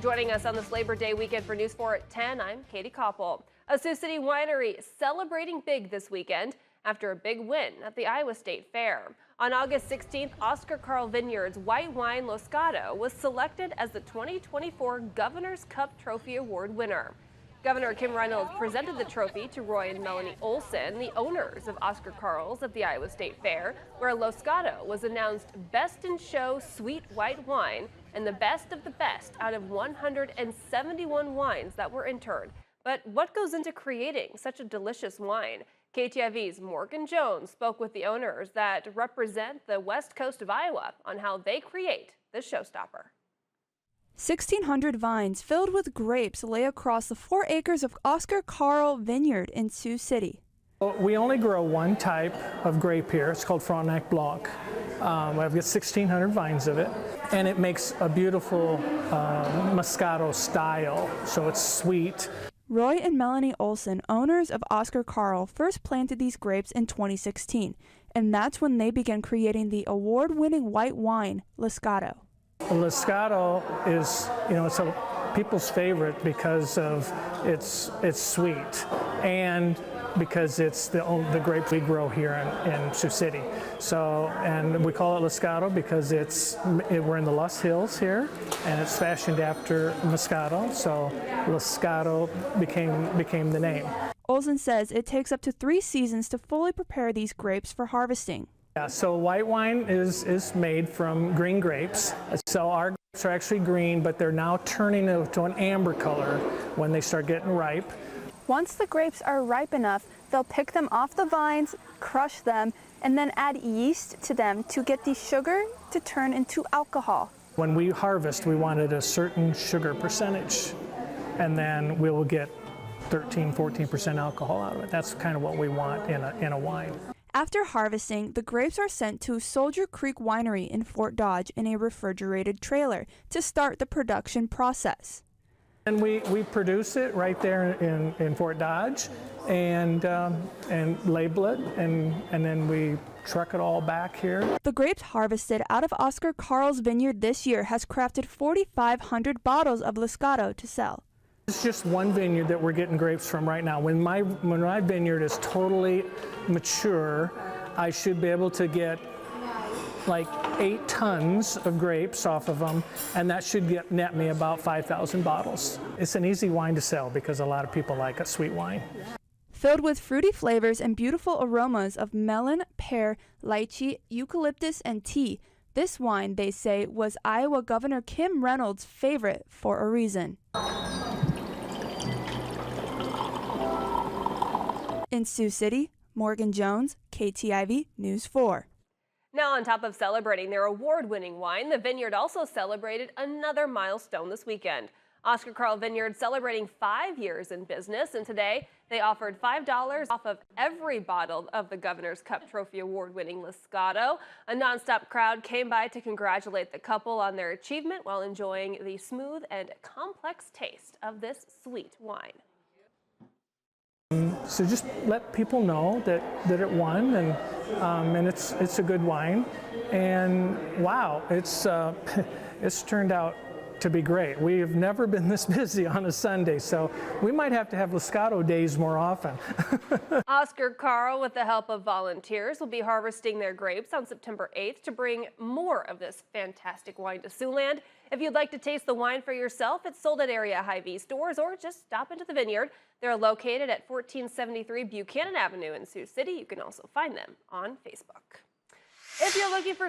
Joining us on this Labor Day weekend for News 4 at 10, I'm Katie Koppel. A Sioux City winery celebrating big this weekend after a big win at the Iowa State Fair. On August 16th, Oscar Carl Vineyard's white wine Moscato was selected as the 2024 Governor's Cup Trophy Award winner. Governor Kim Reynolds presented the trophy to Roy and Melanie Olson, the owners of Oscar Carl's at the Iowa State Fair, where Moscato was announced Best in Show Sweet White Wine and the best of the best out of 171 wines that were entered. But what goes into creating such a delicious wine? KTIV's Morgan Jones spoke with the owners that represent the west coast of Iowa on how they create this showstopper. 1,600 vines filled with grapes lay across the 4 acres of Oscar Carl Vineyard in Sioux City. We only grow one type of grape here. It's called Frontenac Blanc. I've got 1,600 vines of it, and it makes a beautiful Moscato style, so it's sweet. Roy and Melanie Olson, owners of Oscar Carl, first planted these grapes in 2016, and that's when they began creating the award-winning white wine, Moscato. Moscato is, it's people's favorite because of its sweet, and because it's the grape we grow here in Sioux City. So, and we call it Moscato because we're in the Loess Hills here, and it's fashioned after Moscato. So Moscato became the name. Olson says it takes up to 3 seasons to fully prepare these grapes for harvesting. Yeah, so white wine is made from green grapes. So our grapes are actually green, but they're now turning to an amber color when they start getting ripe. Once the grapes are ripe enough, they'll pick them off the vines, crush them, and then add yeast to them to get the sugar to turn into alcohol. When we harvest, we wanted a certain sugar percentage, and then we will get 13–14% alcohol out of it. That's kind of what we want in a wine. After harvesting, the grapes are sent to Soldier Creek Winery in Fort Dodge in a refrigerated trailer to start the production process. And we produce it right there in Fort Dodge and label it, and then we truck it all back here. The grapes harvested out of Oscar Carl's vineyard this year has crafted 4,500 bottles of Moscato to sell. It's just one vineyard that we're getting grapes from right now. When my vineyard is totally mature, I should be able to get like 8 tons of grapes off of them, and that should net me about 5,000 bottles. It's an easy wine to sell because a lot of people like a sweet wine. Filled with fruity flavors and beautiful aromas of melon, pear, lychee, eucalyptus, and tea, this wine, they say, was Iowa Governor Kim Reynolds' favorite for a reason. In Sioux City, Morgan Jones, KTIV News 4. Now, on top of celebrating their award-winning wine, the Vineyard also celebrated another milestone this weekend. Oscar Carl Vineyard celebrating 5 years in business, and today they offered $5 off of every bottle of the Governor's Cup Trophy Award-winning Moscato. A nonstop crowd came by to congratulate the couple on their achievement while enjoying the smooth and complex taste of this sweet wine. So just let people know that it won, and it's a good wine, and wow, it's turned out to be great. We have never been this busy on a Sunday, so we might have to have Moscato days more often. Oscar Carl, with the help of volunteers, will be harvesting their grapes on September 8th to bring more of this fantastic wine to Siouxland. If you'd like to taste the wine for yourself, it's sold at area Hy-Vee stores, or just stop into the Vineyard. They're located at 1473 Buchanan Avenue in Sioux City. You can also find them on Facebook. If you're looking for